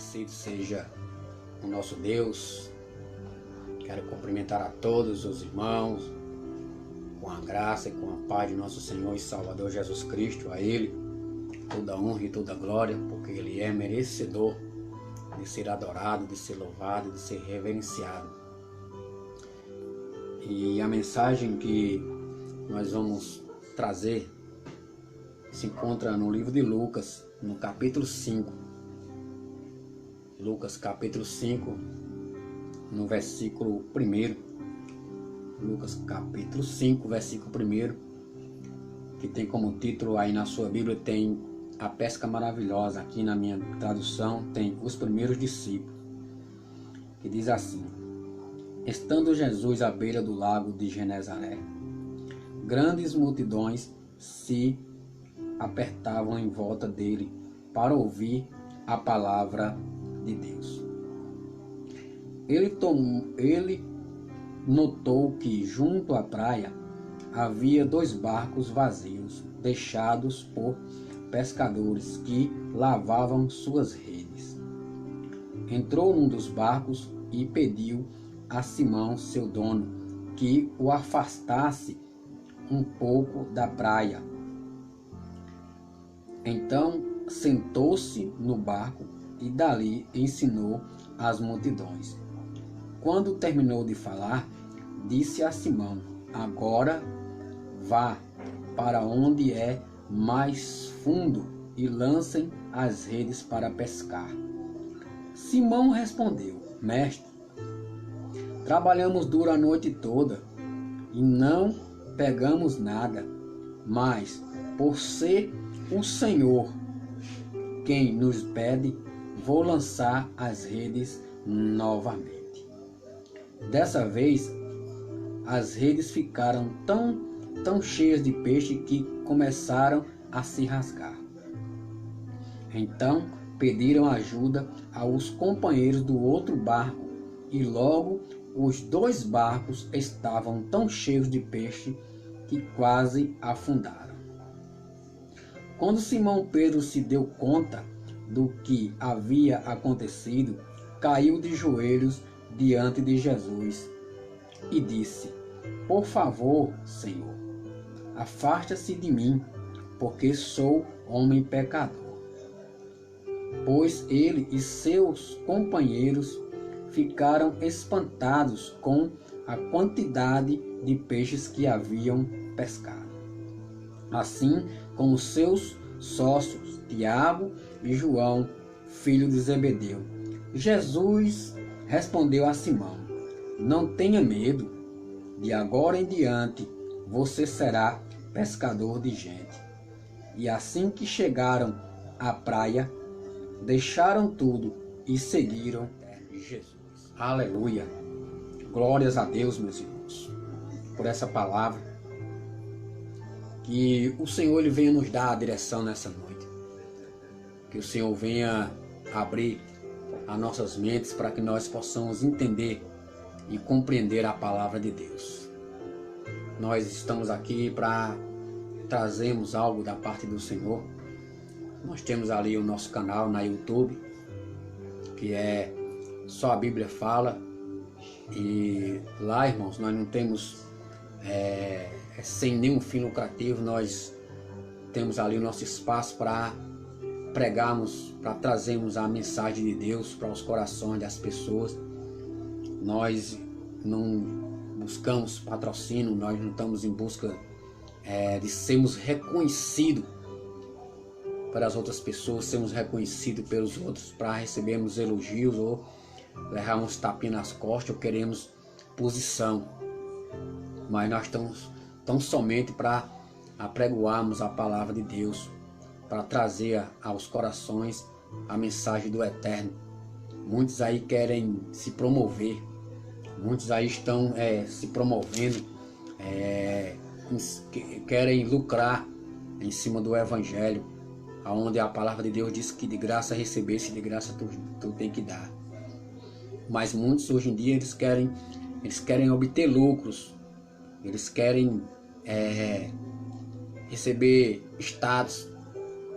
Bendito seja o nosso Deus. Quero cumprimentar a todos os irmãos com a graça e com a paz de nosso Senhor e Salvador Jesus Cristo. A Ele toda honra e toda glória, porque Ele é merecedor de ser adorado, de ser louvado, de ser reverenciado. E a mensagem que nós vamos trazer se encontra no livro de Lucas, no capítulo 5. Lucas capítulo 5, no versículo 1. Lucas capítulo 5, versículo 1, que tem como título aí na sua Bíblia, tem a pesca maravilhosa. Aqui na minha tradução tem os primeiros discípulos, que diz assim: estando Jesus à beira do lago de Genezaré, grandes multidões se apertavam em volta dele para ouvir a palavra de Deus. Ele notou que junto à praia havia 2 barcos vazios, deixados por pescadores que lavavam suas redes. Entrou num dos barcos e pediu a Simão, seu dono, que o afastasse um pouco da praia. Então sentou-se no barco e dali ensinou as multidões. Quando terminou de falar, disse a Simão: agora vá para onde é mais fundo e lancem as redes para pescar. Simão respondeu: mestre, trabalhamos duro a noite toda e não pegamos nada, mas por ser o Senhor quem nos pede, vou lançar as redes novamente. Dessa vez, as redes ficaram tão cheias de peixe que começaram a se rasgar. Então pediram ajuda aos companheiros do outro barco, e logo os 2 barcos estavam tão cheios de peixe que quase afundaram. Quando Simão Pedro se deu conta do que havia acontecido, caiu de joelhos diante de Jesus e disse: por favor, Senhor, afasta-se de mim, porque sou homem pecador. Pois ele e seus companheiros ficaram espantados com a quantidade de peixes que haviam pescado. Assim como seus sócios Tiago e João, filho de Zebedeu. Jesus respondeu a Simão: não tenha medo, de agora em diante você será pescador de gente. E assim que chegaram à praia, deixaram tudo e seguiram Jesus. Aleluia! Glórias a Deus, meus irmãos, por essa palavra. Que o Senhor ele venha nos dar a direção nessa noite. Que o Senhor venha abrir as nossas mentes para que nós possamos entender e compreender a palavra de Deus. Nós estamos aqui para trazermos algo da parte do Senhor. Nós temos ali o nosso canal na YouTube, que é Só a Bíblia Fala. E lá, irmãos, nós não temos sem nenhum fim lucrativo. Nós temos ali o nosso espaço para pregarmos, para trazermos a mensagem de Deus para os corações das pessoas. Nós não buscamos patrocínio, nós não estamos em busca de sermos reconhecidos pelas outras pessoas, sermos reconhecidos pelos outros para recebermos elogios ou levarmos tapinha nas costas ou queremos posição. Mas nós estamos tão somente para apregoarmos a palavra de Deus, para trazer aos corações a mensagem do Eterno. Muitos aí querem se promover, muitos aí estão se promovendo, querem lucrar em cima do Evangelho, onde a palavra de Deus diz que de graça recebesse, de graça tu tem que dar. Mas muitos hoje em dia eles querem obter lucros, eles querem receber status,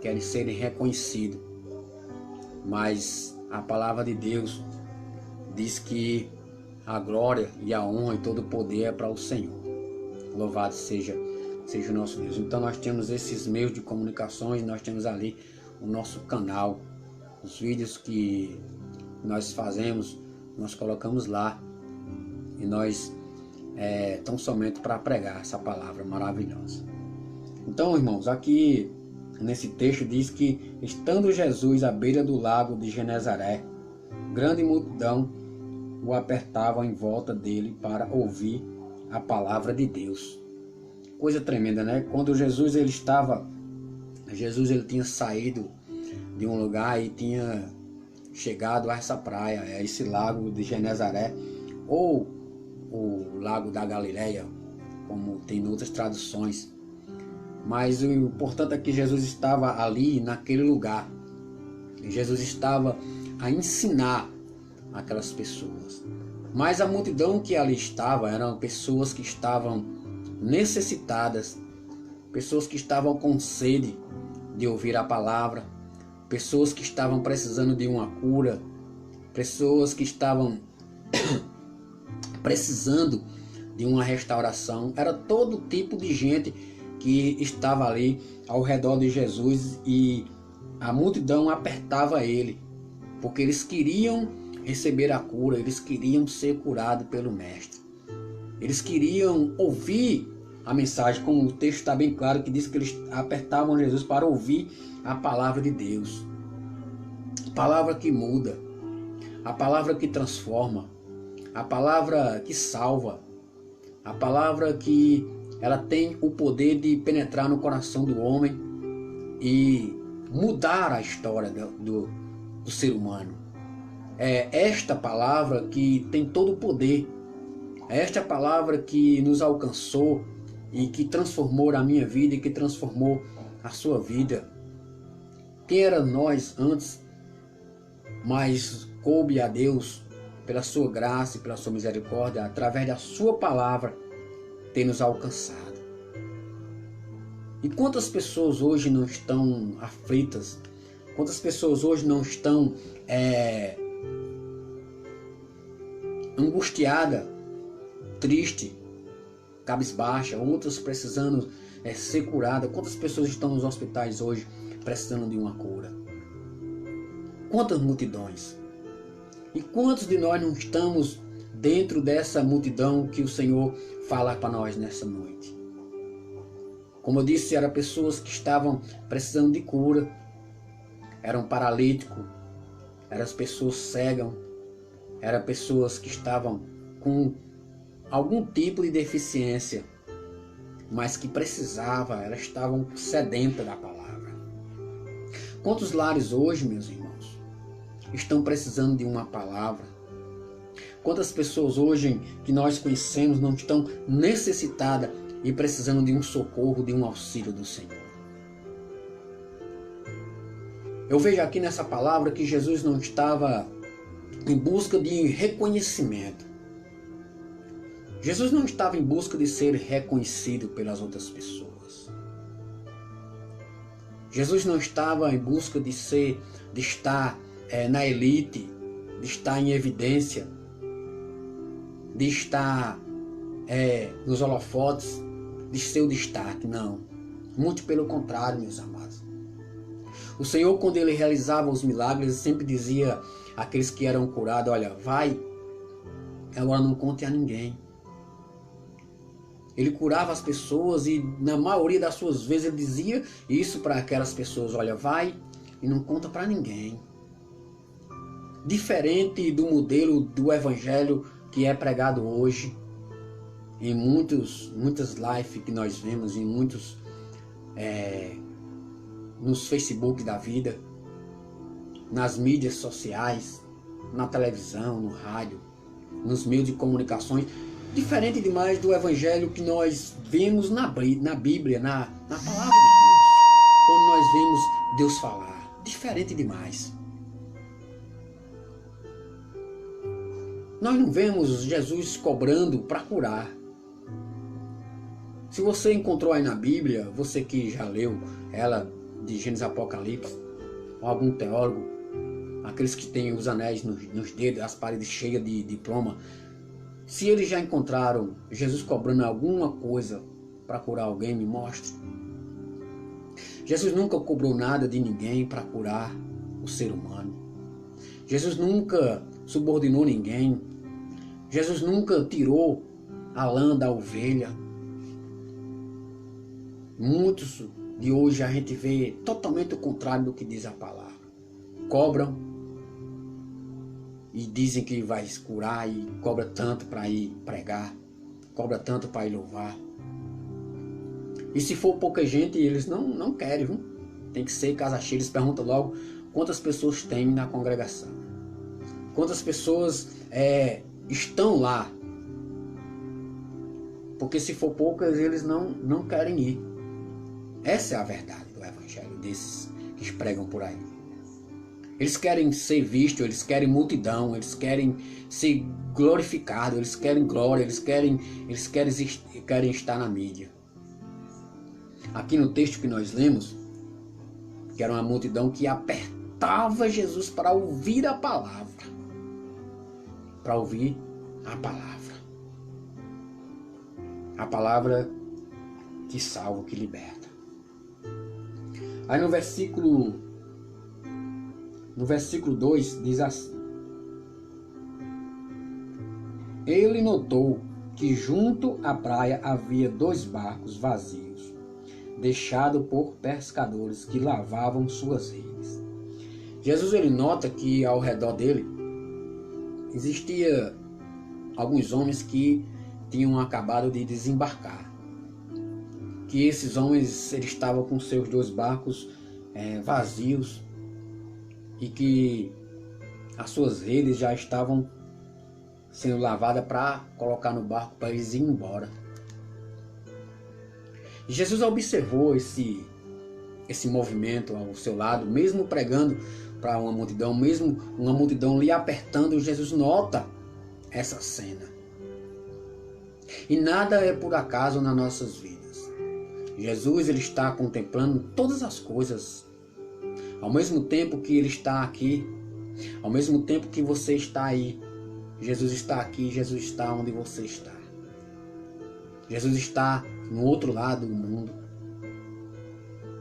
querem serem reconhecidos. Mas a palavra de Deus diz que a glória e a honra e todo o poder é para o Senhor. Louvado seja o nosso Deus. Então nós temos esses meios de comunicações, nós temos ali o nosso canal, os vídeos que nós fazemos, nós colocamos lá e nós tão somente para pregar essa palavra maravilhosa. Então, irmãos, aqui nesse texto diz que estando Jesus à beira do lago de Genezaré, grande multidão o apertava em volta dele para ouvir a palavra de Deus. Coisa tremenda, né? Quando Jesus ele tinha saído de um lugar e tinha chegado a essa praia, a esse lago de Genezaré, ou o lago da Galileia, como tem em outras traduções. Mas o importante é que Jesus estava ali naquele lugar. Jesus estava a ensinar aquelas pessoas. Mas a multidão que ali estava eram pessoas que estavam necessitadas, pessoas que estavam com sede de ouvir a palavra, pessoas que estavam precisando de uma cura, pessoas que estavam precisando de uma restauração. Era todo tipo de gente que estava ali ao redor de Jesus e a multidão apertava ele, porque eles queriam receber a cura, eles queriam ser curados pelo Mestre. Eles queriam ouvir a mensagem, como o texto está bem claro, que diz que eles apertavam Jesus para ouvir a palavra de Deus. A palavra que muda, a palavra que transforma, a palavra que salva, a palavra que ela tem o poder de penetrar no coração do homem e mudar a história do ser humano. É esta palavra que tem todo o poder. É esta palavra que nos alcançou e que transformou a minha vida e que transformou a sua vida. Quem era nós antes, mas coube a Deus, pela sua graça e pela sua misericórdia, através da sua palavra, ter nos alcançado. E quantas pessoas hoje não estão aflitas? Quantas pessoas hoje não estão angustiada, triste, cabisbaixa, outras precisando ser curada? Quantas pessoas estão nos hospitais hoje precisando de uma cura? Quantas multidões? E quantos de nós não estamos dentro dessa multidão que o Senhor fala para nós nessa noite? Como eu disse, eram pessoas que estavam precisando de cura, eram paralíticos, eram pessoas cegas, eram pessoas que estavam com algum tipo de deficiência, mas que precisavam, elas estavam sedentas da palavra. Quantos lares hoje, meus irmãos, estão precisando de uma palavra? Quantas pessoas hoje que nós conhecemos não estão necessitadas e precisando de um socorro, de um auxílio do Senhor? Eu vejo aqui nessa palavra que Jesus não estava em busca de reconhecimento. Jesus não estava em busca de ser reconhecido pelas outras pessoas. Jesus não estava em busca de estar na elite, de estar em evidência, de estar nos holofotes, de ser o destaque. Não. Muito pelo contrário, meus amados. O Senhor, quando Ele realizava os milagres, Ele sempre dizia àqueles que eram curados: olha, vai, agora não conte a ninguém. Ele curava as pessoas e na maioria das suas vezes Ele dizia isso para aquelas pessoas: olha, vai e não conta para ninguém. Diferente do modelo do evangelho que é pregado hoje, em muitas lives que nós vemos, em muitos nos Facebook da vida, nas mídias sociais, na televisão, no rádio, nos meios de comunicações. Diferente demais do evangelho que nós vemos na Bíblia, na palavra de Deus, quando nós vemos Deus falar. Diferente demais. Nós não vemos Jesus cobrando para curar. Se você encontrou aí na Bíblia, você que já leu ela de Gênesis Apocalipse, ou algum teólogo, aqueles que têm os anéis nos dedos, as paredes cheias de diploma, se eles já encontraram Jesus cobrando alguma coisa para curar alguém, me mostre. Jesus nunca cobrou nada de ninguém para curar o ser humano. Jesus nunca subordinou ninguém. Jesus nunca tirou a lã da ovelha. Muitos de hoje a gente vê totalmente o contrário do que diz a palavra. Cobram e dizem que vai curar e cobra tanto para ir pregar, cobra tanto para ir louvar. E se for pouca gente, eles não querem, viu? Tem que ser casa cheia. Eles perguntam logo quantas pessoas tem na congregação, quantas pessoas estão lá. Porque se for poucas, eles não querem ir. Essa é a verdade do evangelho desses que pregam por aí. Eles querem ser vistos, eles querem multidão, eles querem ser glorificados, eles querem glória, eles querem estar na mídia. Aqui no texto que nós lemos, que era uma multidão que apertava Jesus para ouvir a palavra. Para ouvir a palavra. A palavra que salva, que liberta. Aí no versículo 2 diz assim: Ele notou que junto à praia havia 2 barcos vazios, deixados por pescadores que lavavam suas redes. Jesus ele nota que ao redor dele existia alguns homens que tinham acabado de desembarcar. Que esses homens eles estavam com seus 2 barcos vazios e que as suas redes já estavam sendo lavadas para colocar no barco para eles irem embora. E Jesus observou esse movimento ao seu lado, mesmo pregando para uma multidão, mesmo uma multidão lhe apertando, Jesus nota essa cena. E nada é por acaso nas nossas vidas. Jesus ele está contemplando todas as coisas. Ao mesmo tempo que ele está aqui, ao mesmo tempo que você está aí, Jesus está aqui, Jesus está onde você está. Jesus está no outro lado do mundo.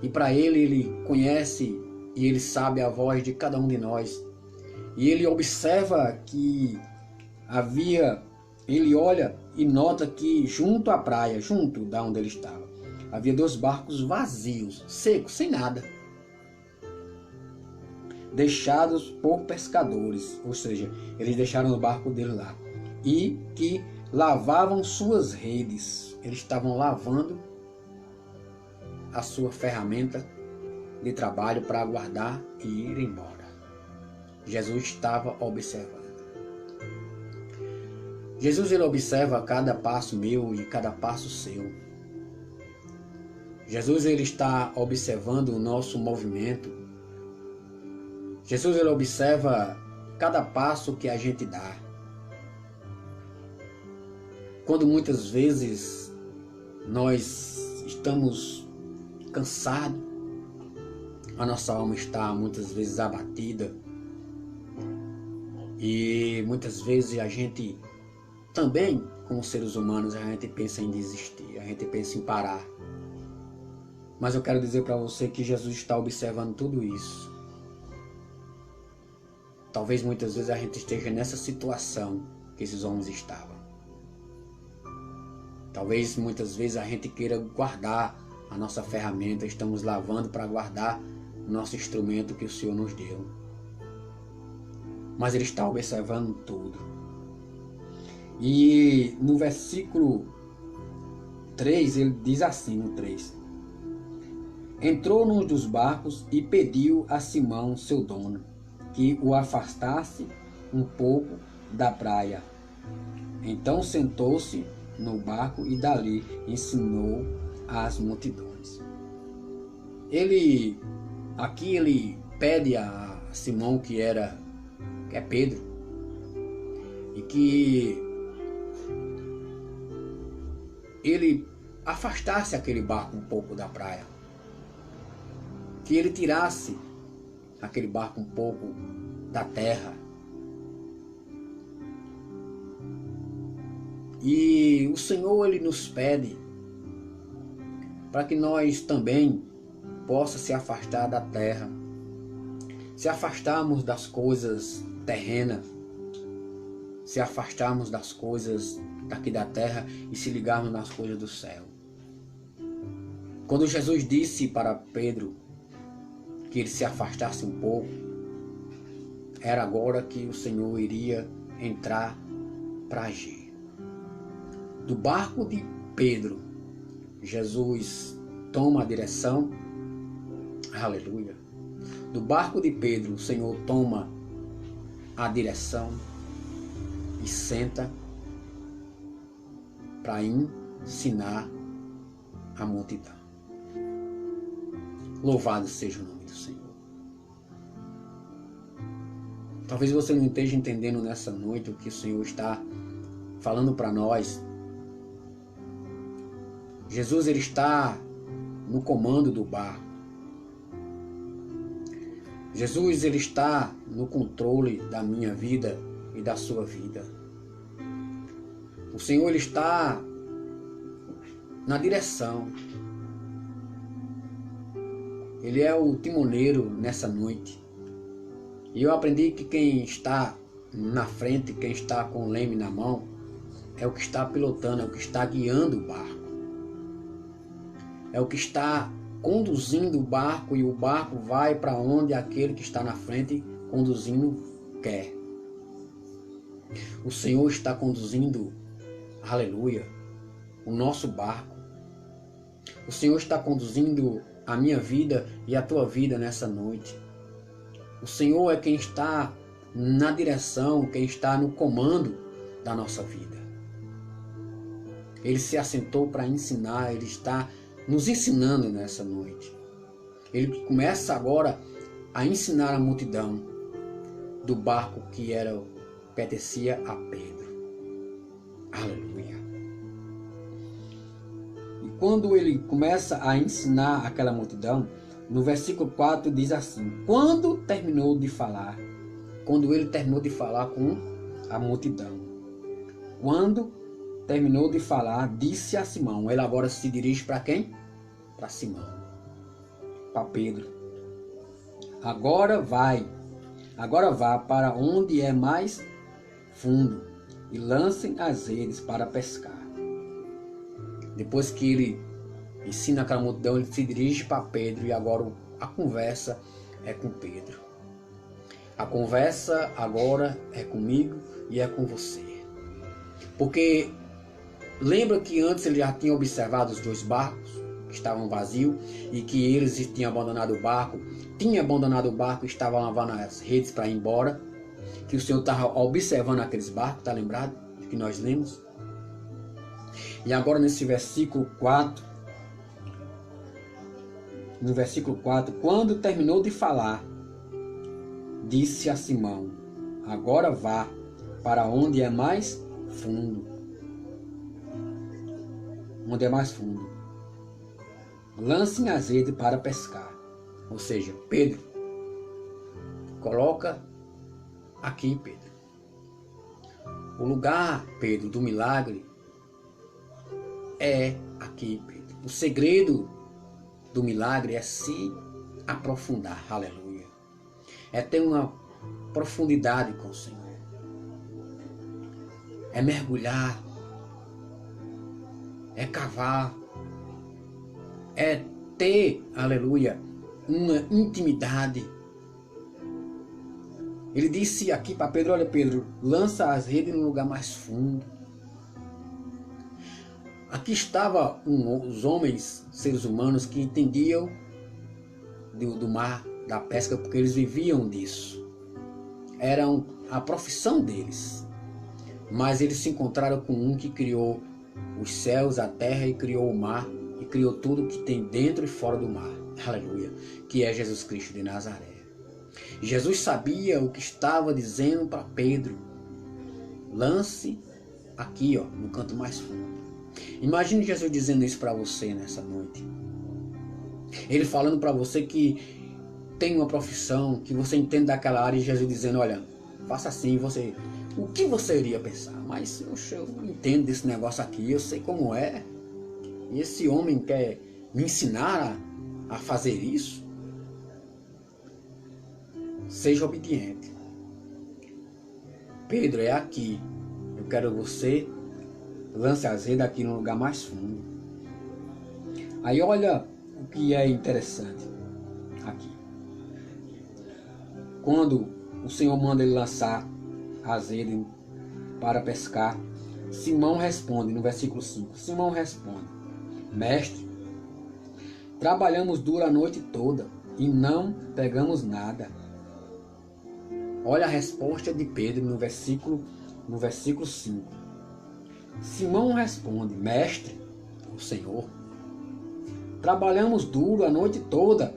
E para ele conhece e ele sabe a voz de cada um de nós. E ele observa que ele olha e nota que junto à praia, junto da onde ele estava, havia 2 barcos vazios, secos, sem nada, deixados por pescadores, ou seja, eles deixaram o barco dele lá, e que lavavam suas redes. Eles estavam lavando a sua ferramenta de trabalho para aguardar e ir embora. Jesus estava observando. Jesus ele observa cada passo meu e cada passo seu. Jesus ele está observando o nosso movimento. Jesus ele observa cada passo que a gente dá. Quando muitas vezes nós estamos cansados, a nossa alma está muitas vezes abatida e muitas vezes a gente também, como seres humanos, a gente pensa em desistir, a gente pensa em parar. Mas eu quero dizer para você que Jesus está observando tudo isso. Talvez muitas vezes a gente esteja nessa situação que esses homens estavam. Talvez muitas vezes a gente queira guardar a nossa ferramenta, estamos lavando para guardar o nosso instrumento que o Senhor nos deu. Mas Ele está observando tudo. E no versículo 3, ele diz assim, no 3: Entrou num dos barcos e pediu a Simão, seu dono, que o afastasse um pouco da praia. Então sentou-se no barco e dali ensinou as multidões. Aqui ele pede a Simão, que é Pedro, e que ele afastasse aquele barco um pouco da praia, que ele tirasse aquele barco um pouco da terra. E o Senhor, Ele nos pede para que nós também possa se afastar da terra, se afastarmos das coisas terrenas, se afastarmos das coisas daqui da terra e se ligarmos nas coisas do céu. Quando Jesus disse para Pedro que ele se afastasse um pouco, era agora que o Senhor iria entrar para agir. Do barco de Pedro, Jesus toma a direção, aleluia. Do barco de Pedro, o Senhor toma a direção e senta para ensinar a multidão. Louvado seja o nome do Senhor. Talvez você não esteja entendendo nessa noite o que o Senhor está falando para nós. Jesus, ele está no comando do barco. Jesus, ele está no controle da minha vida e da sua vida. O Senhor, ele está na direção. Ele é o timoneiro nessa noite. E eu aprendi que quem está na frente, quem está com o leme na mão, é o que está pilotando, é o que está guiando o barco. É o que está conduzindo o barco, e o barco vai para onde aquele que está na frente conduzindo quer. O Senhor está conduzindo, aleluia, o nosso barco. O Senhor está conduzindo a minha vida e a tua vida nessa noite. O Senhor é quem está na direção, quem está no comando da nossa vida. Ele se assentou para ensinar, Ele está nos ensinando nessa noite. Ele começa agora a ensinar a multidão do barco que pertencia a Pedro. Aleluia. E quando ele começa a ensinar aquela multidão, no versículo 4 diz assim: quando ele terminou de falar com a multidão, quando terminou de falar, disse a Simão. Ele agora se dirige para quem? Para Simão, para Pedro. Agora vá para onde é mais fundo e lancem as redes para pescar. Depois que ele ensina aquela multidão, ele se dirige para Pedro, e agora a conversa é com Pedro. A conversa agora é comigo e é com você. Porque lembra que antes ele já tinha observado os dois barcos que estavam vazios e que eles tinham abandonado o barco, e estavam lavando as redes para ir embora, que o Senhor estava observando aqueles barcos, está lembrado? Que nós lemos. E agora nesse versículo 4, no versículo 4, quando terminou de falar, disse a Simão: agora vá para onde é mais fundo. Onde é mais fundo. Lancem as redes para pescar. Ou seja, Pedro, coloca aqui, Pedro. O lugar, Pedro, do milagre é aqui, Pedro. O segredo do milagre é se aprofundar. Aleluia. É ter uma profundidade com o Senhor. É mergulhar. É cavar. É ter, aleluia, uma intimidade. Ele disse aqui para Pedro: olha, Pedro, lança as redes no lugar mais fundo. Aqui estavam os homens, seres humanos, que entendiam do mar, da pesca, porque eles viviam disso. Era a profissão deles. Mas eles se encontraram com um que criou os céus, a terra, e criou o mar, e criou tudo que tem dentro e fora do mar. Aleluia. Que é Jesus Cristo de Nazaré. Jesus sabia o que estava dizendo para Pedro. Lance aqui, ó, no canto mais fundo. Imagine Jesus dizendo isso para você nessa noite. Ele falando para você que tem uma profissão, que você entende daquela área, e Jesus dizendo, olha, faça assim, o que você iria pensar? Mas eu entendo desse negócio aqui, eu sei como é. E esse homem quer me ensinar a fazer isso? Seja obediente. Pedro, é aqui. Eu quero você lance as redes aqui no lugar mais fundo. Aí olha o que é interessante aqui. Quando o Senhor manda ele lançar as redes para pescar, Simão responde, no versículo 5, Simão responde, mestre, trabalhamos duro a noite toda e não pegamos nada. Olha a resposta de Pedro no versículo 5. Simão responde, mestre, o Senhor, trabalhamos duro a noite toda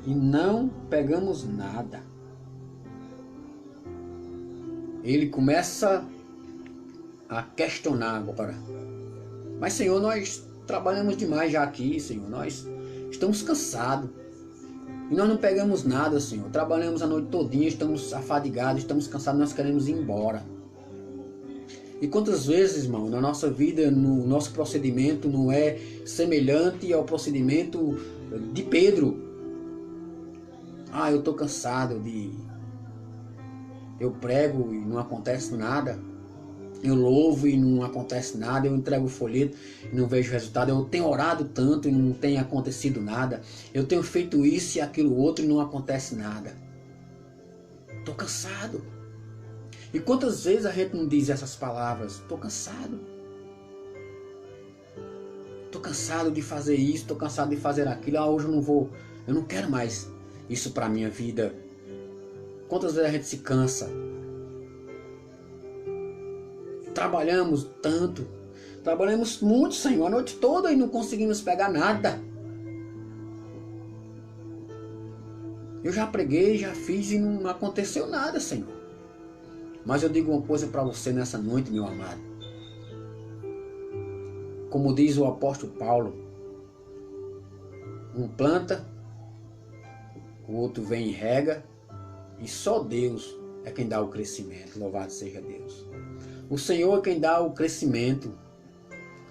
e não pegamos nada. Ele começa a questionar agora. Mas, Senhor, nós trabalhamos demais já aqui, Senhor. Nós estamos cansados. E nós não pegamos nada, Senhor. Trabalhamos a noite todinha, estamos afadigados, estamos cansados, nós queremos ir embora. E quantas vezes, irmão, na nossa vida, no nosso procedimento não é semelhante ao procedimento de Pedro? Eu estou cansado eu prego e não acontece nada. Eu louvo e não acontece nada. Eu entrego o folheto e não vejo resultado. Eu tenho orado tanto e não tem acontecido nada. Eu tenho feito isso e aquilo outro e não acontece nada. Estou cansado. E quantas vezes a gente não diz essas palavras? Estou cansado. Estou cansado de fazer isso. Estou cansado de fazer aquilo. Hoje eu não vou. Eu não quero mais isso para a minha vida. Quantas vezes a gente se cansa? Trabalhamos tanto. Trabalhamos muito, Senhor, a noite toda e não conseguimos pegar nada. Eu já preguei, já fiz e não aconteceu nada, Senhor. Mas eu digo uma coisa para você nessa noite, meu amado. Como diz o apóstolo Paulo, um planta, o outro vem e rega, e só Deus é quem dá o crescimento. Louvado seja Deus. O Senhor é quem dá o crescimento,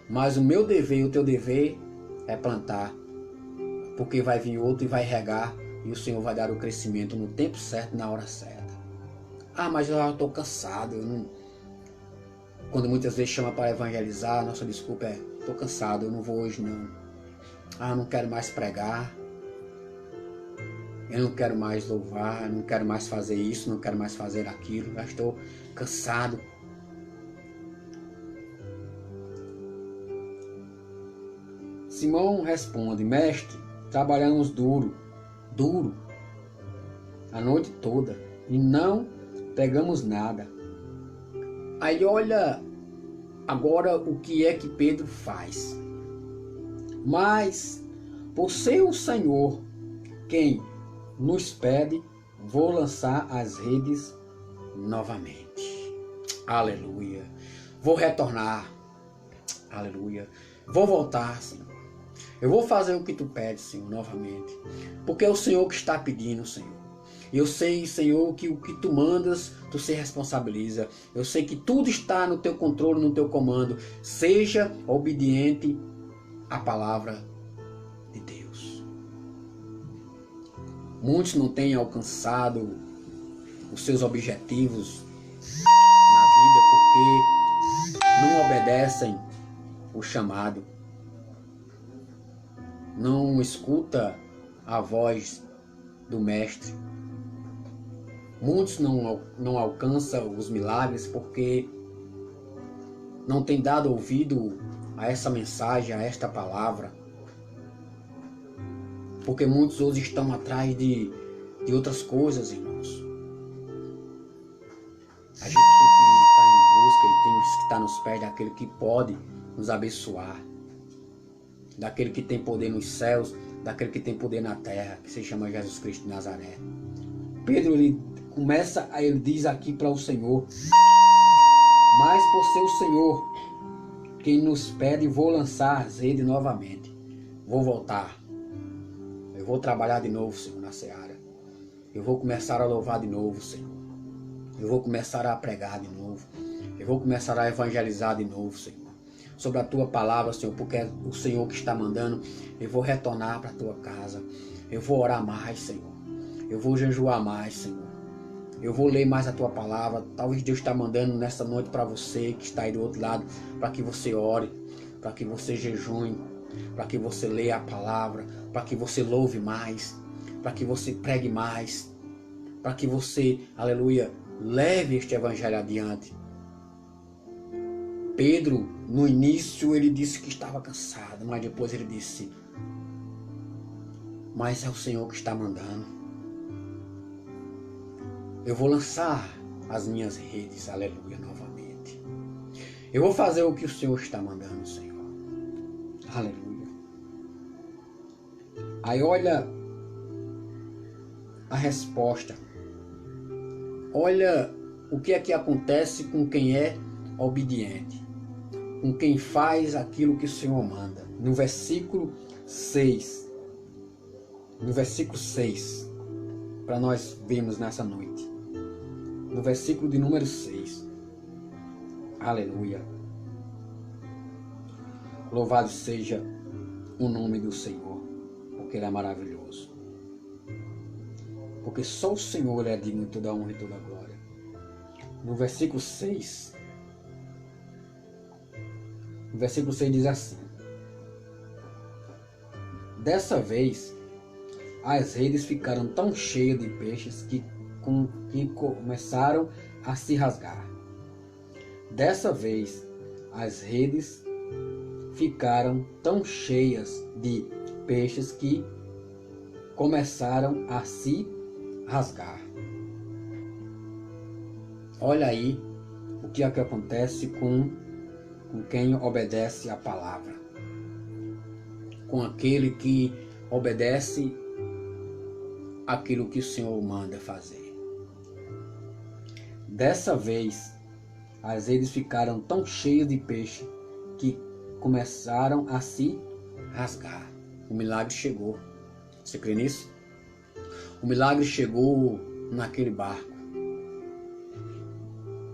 mas o meu dever e o teu dever é plantar, porque vai vir outro e vai regar, e o Senhor vai dar o crescimento no tempo certo, na hora certa. Mas eu estou cansado. Quando muitas vezes chama para evangelizar, nossa desculpa é: estou cansado, eu não vou hoje não. Eu não quero mais pregar, eu não quero mais louvar, eu não quero mais fazer isso, não quero mais fazer aquilo, já estou cansado. Simão responde: mestre, trabalhamos duro, a noite toda e não pegamos nada. Aí olha agora o que é que Pedro faz. Mas por ser o Senhor quem nos pede, vou lançar as redes novamente. Aleluia. Vou retornar. Aleluia. Vou voltar, Senhor. Eu vou fazer o que tu pedes, Senhor, novamente. Porque é o Senhor que está pedindo, Senhor. Eu sei, Senhor, que o que tu mandas, tu se responsabiliza. Eu sei que tudo está no teu controle, no teu comando. Seja obediente à palavra de Deus. Muitos não têm alcançado os seus objetivos na vida porque não obedecem o chamado. Não escuta a voz do Mestre. Muitos não alcançam os milagres porque não têm dado ouvido a essa mensagem, a esta palavra. Porque muitos hoje estão atrás de outras coisas, irmãos. A gente tem que estar em busca e tem que estar nos pés daquele que pode nos abençoar. Daquele que tem poder nos céus, daquele que tem poder na terra, que se chama Jesus Cristo de Nazaré. Pedro, ele diz aqui para o Senhor: mas por ser o Senhor quem nos pede, vou lançar as redes novamente. Vou voltar. Eu vou trabalhar de novo, Senhor, na seara. Eu vou começar a louvar de novo, Senhor. Eu vou começar a pregar de novo. Eu vou começar a evangelizar de novo, Senhor. Sobre a tua palavra, Senhor, porque é o Senhor que está mandando. Eu vou retornar para a tua casa. Eu vou orar mais, Senhor. Eu vou jejuar mais, Senhor. Eu vou ler mais a tua palavra. Talvez Deus está mandando nessa noite para você que está aí do outro lado, para que você ore, para que você jejue, para que você leia a palavra, para que você louve mais, para que você pregue mais, para que você, aleluia, leve este evangelho adiante. Pedro, no início, ele disse que estava cansado, mas depois ele disse: mas é o Senhor que está mandando. Eu vou lançar as minhas redes, aleluia, novamente. Eu vou fazer o que o Senhor está mandando, Senhor. Aleluia. Aí olha a resposta. Olha o que é que acontece com quem é obediente, com quem faz aquilo que o Senhor manda. No versículo 6. No versículo 6, para nós vermos nessa noite. No versículo de número 6. Aleluia. Louvado seja o nome do Senhor, porque Ele é maravilhoso. Porque só o Senhor é digno de toda a honra e toda a glória. No versículo 6. O versículo 6 diz assim: dessa vez, as redes ficaram tão cheias de peixes que começaram a se rasgar. Dessa vez, as redes ficaram tão cheias de peixes que começaram a se rasgar. Olha aí o que é que acontece com quem obedece à palavra, com aquele que obedece aquilo que o Senhor manda fazer. Dessa vez, as redes ficaram tão cheias de peixe que começaram a se rasgar. O milagre chegou. Você crê nisso? O milagre chegou naquele barco,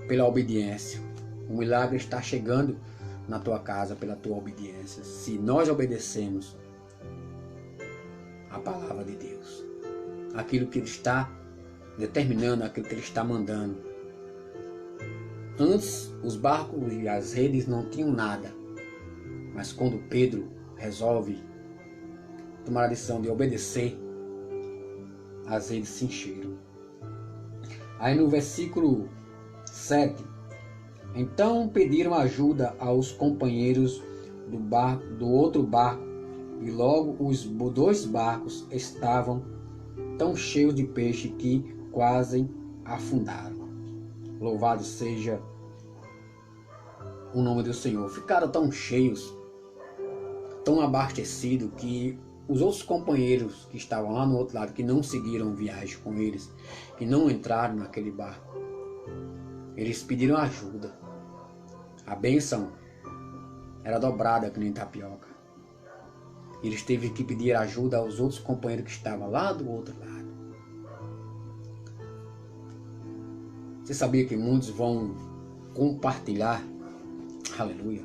pela obediência. O milagre está chegando na tua casa pela tua obediência. Se nós obedecemos a palavra de Deus, aquilo que Ele está determinando, aquilo que Ele está mandando. Antes, os barcos e as redes não tinham nada. Mas quando Pedro resolve tomar a decisão de obedecer, as redes se encheram. Aí no versículo 7, então pediram ajuda aos companheiros do outro barco, e logo os 2 barcos estavam tão cheios de peixe que quase afundaram. Louvado seja o nome do Senhor. Ficaram tão cheios, tão abastecidos, que os outros companheiros que estavam lá no outro lado, que não seguiram viagem com eles, que não entraram naquele barco, eles pediram ajuda. A bênção era dobrada que nem tapioca. Eles teve que pedir ajuda aos outros companheiros que estavam lá do outro lado. Você sabia que muitos vão compartilhar, aleluia,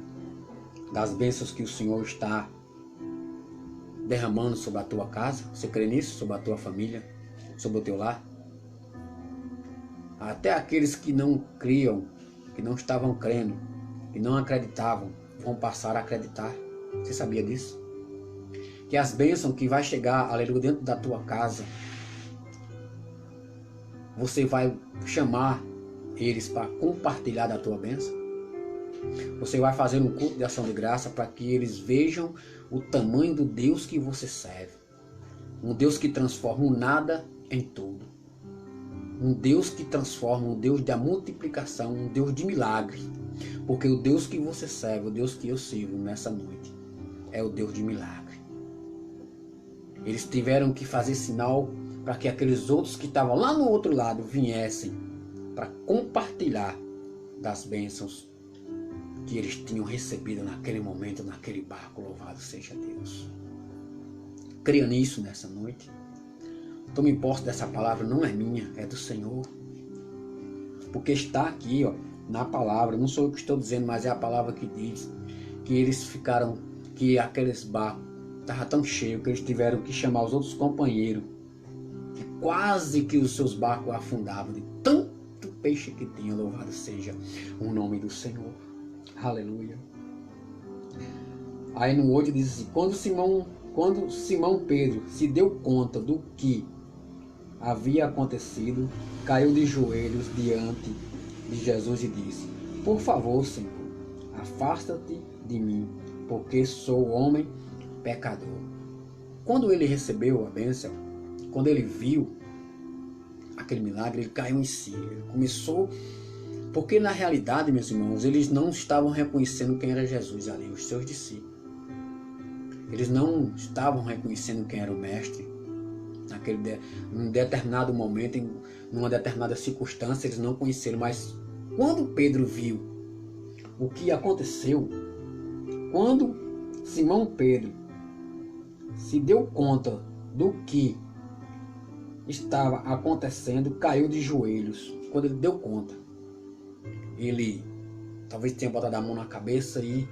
das bênçãos que o Senhor está derramando sobre a tua casa? Você crê nisso? Sobre a tua família? Sobre o teu lar? Até aqueles que não criam, que não estavam crendo, que não acreditavam, vão passar a acreditar. Você sabia disso? Que as bênçãos que vai chegar, aleluia, dentro da tua casa, você vai chamar eles para compartilhar da tua bênção. Você vai fazer um culto de ação de graça para que eles vejam o tamanho do Deus que você serve. Um Deus que transforma o nada em tudo. Um Deus que transforma, um Deus da multiplicação, um Deus de milagre. Porque o Deus que você serve, o Deus que eu sirvo nessa noite, é o Deus de milagre. Eles tiveram que fazer sinal para que aqueles outros que estavam lá no outro lado viessem para compartilhar das bênçãos que eles tinham recebido naquele momento, naquele barco. Louvado seja Deus. Creia nisso nessa noite. Tome posse dessa palavra, não é minha, é do Senhor. Porque está aqui, ó, na palavra, não sou eu que estou dizendo, mas é a palavra que diz que eles ficaram, que aqueles barcos estavam tão cheios que eles tiveram que chamar os outros companheiros, que quase que os seus barcos afundavam de tanto peixe que tinha. Louvado seja o nome do Senhor. Aleluia. Aí no 8 diz assim: quando Simão Pedro se deu conta do que havia acontecido, caiu de joelhos diante de Jesus e disse: por favor, Senhor, afasta-te de mim, porque sou homem pecador. Quando ele recebeu a bênção, quando ele viu aquele milagre, ele caiu em si. Ele começou, porque na realidade, meus irmãos, eles não estavam reconhecendo quem era Jesus ali, os seus discípulos. Eles não estavam reconhecendo quem era o mestre. Num determinado momento, numa determinada circunstância, eles não conheceram. Mas quando Pedro viu o que aconteceu, quando Simão Pedro se deu conta do que estava acontecendo, caiu de joelhos. Quando ele deu conta, ele talvez tenha botado a mão na cabeça e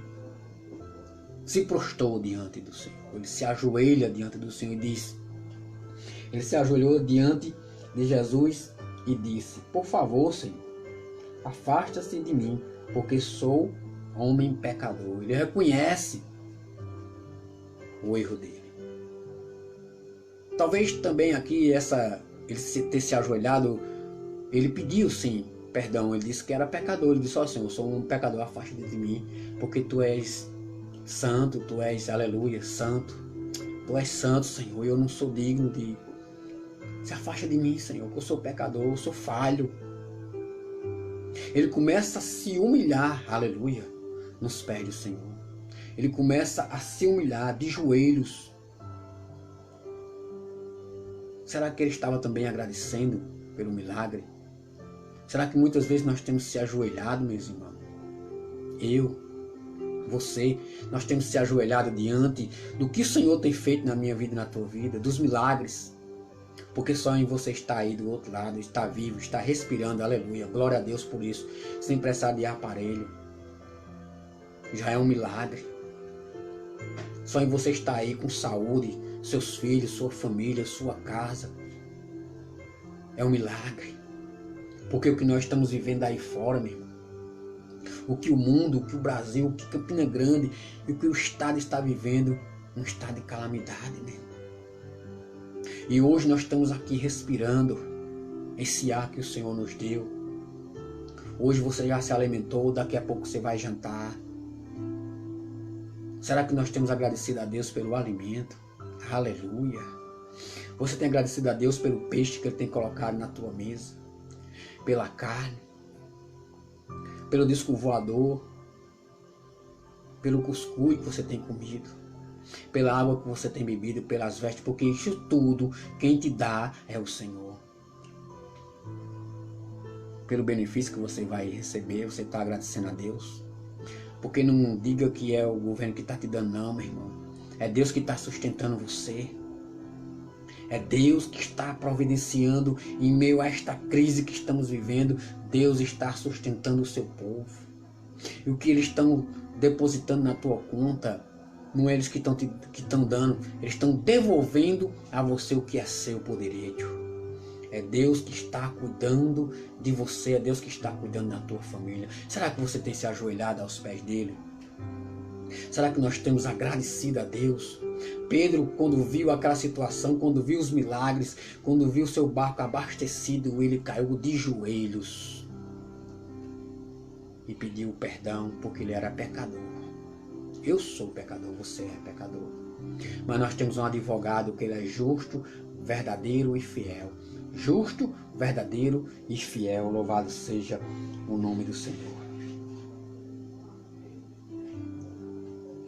se prostrou diante do Senhor. Ele se ajoelha diante do Senhor e diz: ele se ajoelhou diante de Jesus e disse: por favor, Senhor, afasta-se de mim, porque sou homem pecador. Ele reconhece o erro dele. Talvez também aqui ele ter se ajoelhado, ele pediu sim perdão. Ele disse que era pecador. Ele disse: ó Senhor, eu sou um pecador, afasta-te de mim, porque tu és santo, tu és, aleluia, santo. Tu és santo, Senhor, e eu não sou digno de... Se afasta de mim, Senhor, que eu sou pecador, eu sou falho. Ele começa a se humilhar, aleluia, nos pés do Senhor. Ele começa a se humilhar de joelhos. Será que ele estava também agradecendo pelo milagre? Será que muitas vezes nós temos se ajoelhado, meus irmãos? Você, nós temos se ajoelhado diante do que o Senhor tem feito na minha vida e na tua vida, dos milagres. Porque só em você está aí do outro lado, está vivo, está respirando, aleluia, glória a Deus por isso, sem precisar de aparelho. Já é um milagre. Só em você estar aí com saúde, seus filhos, sua família, sua casa. É um milagre. Porque o que nós estamos vivendo aí fora, meu irmão, o que o mundo, o que o Brasil, o que Campina Grande e o que o Estado está vivendo, um estado de calamidade, né? E hoje nós estamos aqui respirando esse ar que o Senhor nos deu. Hoje você já se alimentou, daqui a pouco você vai jantar. Será que nós temos agradecido a Deus pelo alimento? Aleluia! Você tem agradecido a Deus pelo peixe que Ele tem colocado na tua mesa? Pela carne? Pelo disco voador, pelo cuscuz que você tem comido, pela água que você tem bebido, pelas vestes, porque isso tudo quem te dá é o Senhor. Pelo benefício que você vai receber, você está agradecendo a Deus. Porque não diga que é o governo que está te dando, não, meu irmão. É Deus que está sustentando você. É Deus que está providenciando em meio a esta crise que estamos vivendo. Deus está sustentando o seu povo. E o que eles estão depositando na tua conta, não é eles que estão dando, eles estão devolvendo a você o que é seu por direito. É Deus que está cuidando de você, é Deus que está cuidando da tua família. Será que você tem se ajoelhado aos pés dele? Será que nós temos agradecido a Deus? Pedro, quando viu aquela situação, quando viu os milagres, quando viu seu barco abastecido, ele caiu de joelhos e pediu perdão, porque ele era pecador. Eu sou pecador, você é pecador. Mas nós temos um advogado que ele é justo, verdadeiro e fiel. Justo, verdadeiro e fiel. Louvado seja o nome do Senhor.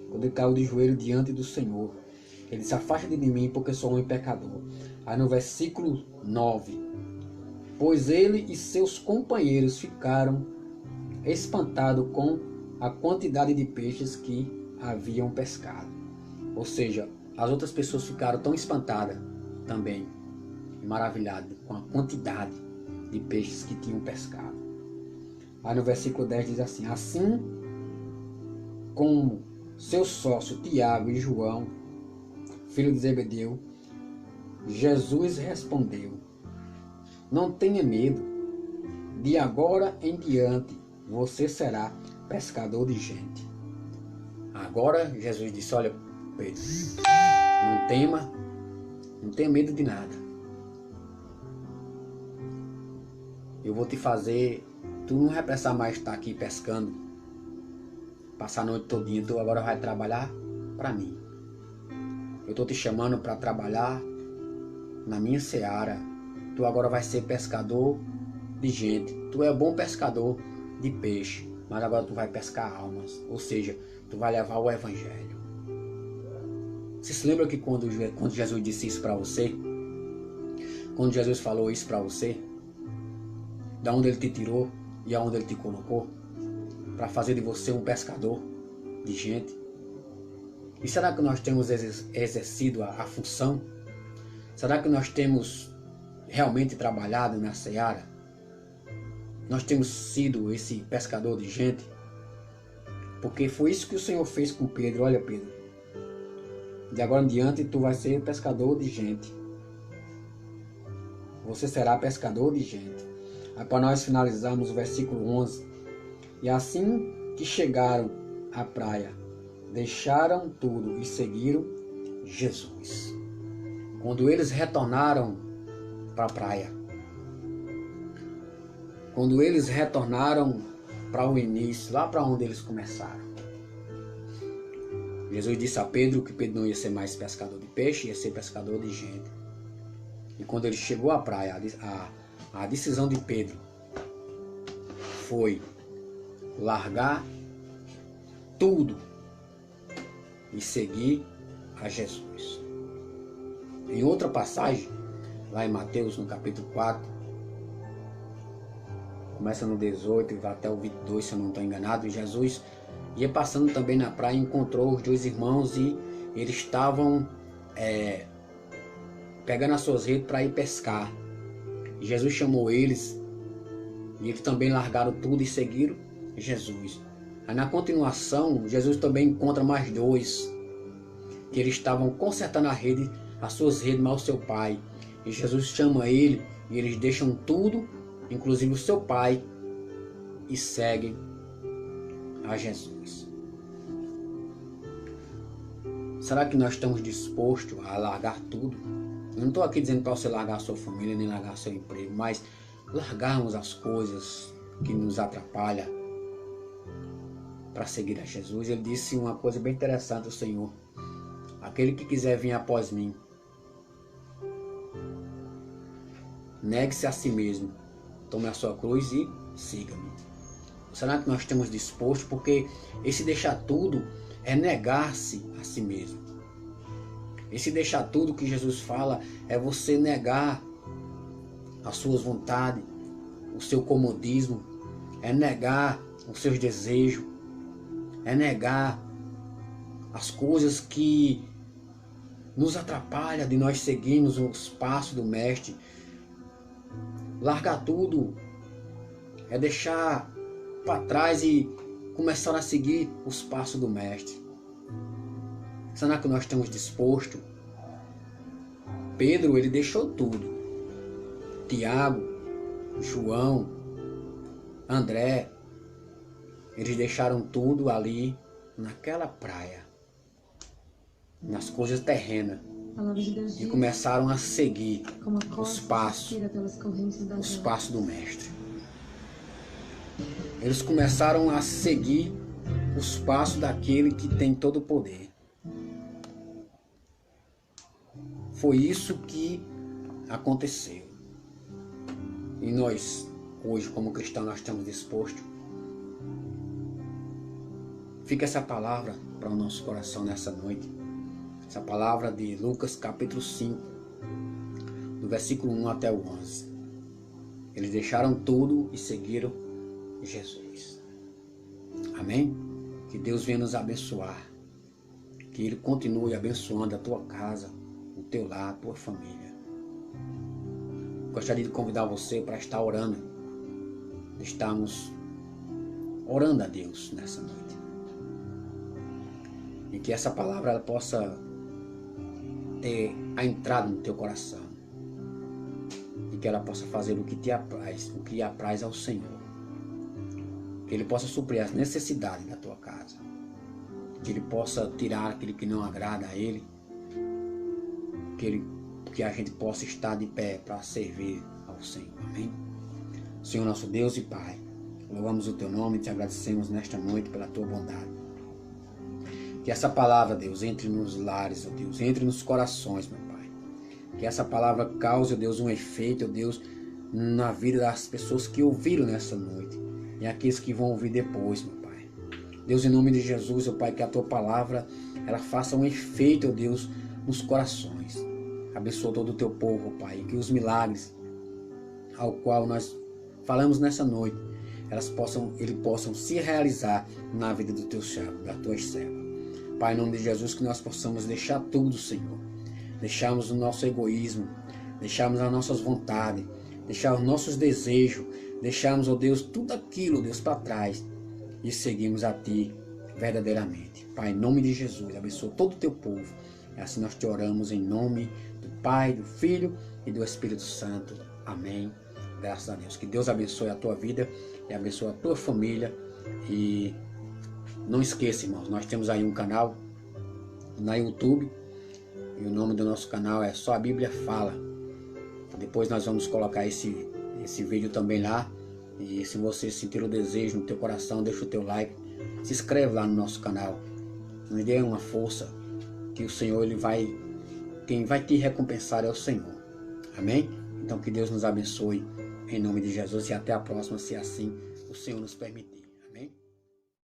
Quando ele caiu de joelho diante do Senhor, ele se afasta de mim porque sou um pecador. Aí no versículo 9: pois ele e seus companheiros ficaram espantados com a quantidade de peixes que haviam pescado. Ou seja, as outras pessoas ficaram tão espantadas também, maravilhadas com a quantidade de peixes que tinham pescado. Aí no versículo 10 diz assim: assim como seu sócio Tiago e João, filho de Zebedeu, Jesus respondeu: não tenha medo, de agora em diante você será pescador de gente. Agora Jesus disse: olha, Pedro, não tenha medo de nada. Eu vou te fazer, tu não vai precisar mais estar aqui pescando, passar a noite todinha, tu agora vai trabalhar para mim. Eu estou te chamando para trabalhar na minha seara. Tu agora vai ser pescador de gente. Tu é bom pescador de peixe, mas agora tu vai pescar almas. Ou seja, tu vai levar o evangelho. Você se lembra que quando Jesus disse isso para você? Quando Jesus falou isso para você? Da onde ele te tirou e aonde ele te colocou? Para fazer de você um pescador de gente. E será que nós temos exercido a função? Será que nós temos realmente trabalhado na seara? Nós temos sido esse pescador de gente? Porque foi isso que o Senhor fez com Pedro. Olha, Pedro, de agora em diante tu vai ser pescador de gente. Você será pescador de gente. Aí para nós finalizarmos o versículo 11. E assim que chegaram à praia, deixaram tudo e seguiram Jesus. Quando eles retornaram para a praia, quando eles retornaram para o início, lá para onde eles começaram, Jesus disse a Pedro que Pedro não ia ser mais pescador de peixe, ia ser pescador de gente. E quando ele chegou à praia, a decisão de Pedro foi largar tudo e seguir a Jesus. Em outra passagem, lá em Mateus, no capítulo 4, começa no 18 e vai até o 22, se eu não estou enganado, Jesus ia passando também na praia e encontrou os dois irmãos e eles estavam pegando as suas redes para ir pescar. E Jesus chamou eles e eles também largaram tudo e seguiram Jesus. Aí na continuação, Jesus também encontra mais dois que eles estavam consertando as suas redes, mas o seu pai. E Jesus chama ele e eles deixam tudo, inclusive o seu pai, e seguem a Jesus. Será que nós estamos dispostos a largar tudo? Eu não estou aqui dizendo para você largar a sua família, nem largar seu emprego, mas largarmos as coisas que nos atrapalham para seguir a Jesus. Ele disse uma coisa bem interessante ao Senhor: aquele que quiser vir após mim, negue-se a si mesmo, tome a sua cruz e siga-me. Será que nós estamos dispostos? Porque esse deixar tudo é negar-se a si mesmo. Esse deixar tudo que Jesus fala é você negar as suas vontades, o seu comodismo, é negar os seus desejos, é negar as coisas que nos atrapalham de nós seguirmos os passos do Mestre. Largar tudo é deixar para trás e começar a seguir os passos do Mestre. Será que nós estamos dispostos? Pedro, ele deixou tudo. Tiago, João, André, eles deixaram tudo ali naquela praia, nas coisas terrenas, e começaram a seguir os passos do Mestre. Eles começaram a seguir os passos daquele que tem todo o poder. Foi isso que aconteceu. E nós, hoje, como cristãos, nós estamos dispostos. Fica essa palavra para o nosso coração nessa noite. Essa palavra de Lucas capítulo 5, do versículo 1 até o 11. Eles deixaram tudo e seguiram Jesus. Amém? Que Deus venha nos abençoar. Que que Ele continue abençoando a tua casa, o teu lar, a tua família. Gostaria de convidar você para estar orando. Estamos orando a Deus nessa noite. E que essa palavra ela possa ter a entrada no teu coração. E que ela possa fazer o que te apraz, o que apraz ao Senhor. Que Ele possa suprir as necessidades da tua casa. Que Ele possa tirar aquilo que não agrada a Ele. Que a gente possa estar de pé para servir ao Senhor. Amém? Senhor nosso Deus e Pai, louvamos o Teu nome e Te agradecemos nesta noite pela Tua bondade. Que essa palavra, Deus, entre nos lares, ó Deus, entre nos corações, meu Pai. Que essa palavra cause, ó Deus, um efeito, ó Deus, na vida das pessoas que ouviram nessa noite e aqueles que vão ouvir depois, meu Pai. Deus, em nome de Jesus, ó Pai, que a Tua palavra, ela faça um efeito, ó Deus, nos corações. Abençoa todo o Teu povo, ó Pai, e que os milagres ao qual nós falamos nessa noite, eles possam se realizar na vida do Teu servo, da Tua serva. Pai, em nome de Jesus, que nós possamos deixar tudo, Senhor. Deixarmos o nosso egoísmo, deixarmos as nossas vontades, deixar os nossos desejos, deixarmos, ó Deus, tudo aquilo, Deus, para trás e seguirmos a Ti verdadeiramente. Pai, em nome de Jesus, abençoa todo o Teu povo. E assim nós te oramos em nome do Pai, do Filho e do Espírito Santo. Amém. Graças a Deus. Que Deus abençoe a tua vida e abençoe a tua família. E não esqueça, irmãos, nós temos aí um canal na YouTube. E o nome do nosso canal é Só a Bíblia Fala. Depois nós vamos colocar esse vídeo também lá. E se você sentir o desejo no teu coração, deixa o teu like. Se inscreve lá no nosso canal. Nos dê uma força. Que o Senhor, quem vai te recompensar é o Senhor. Amém? Então que Deus nos abençoe. Em nome de Jesus e até a próxima, se assim o Senhor nos permitir.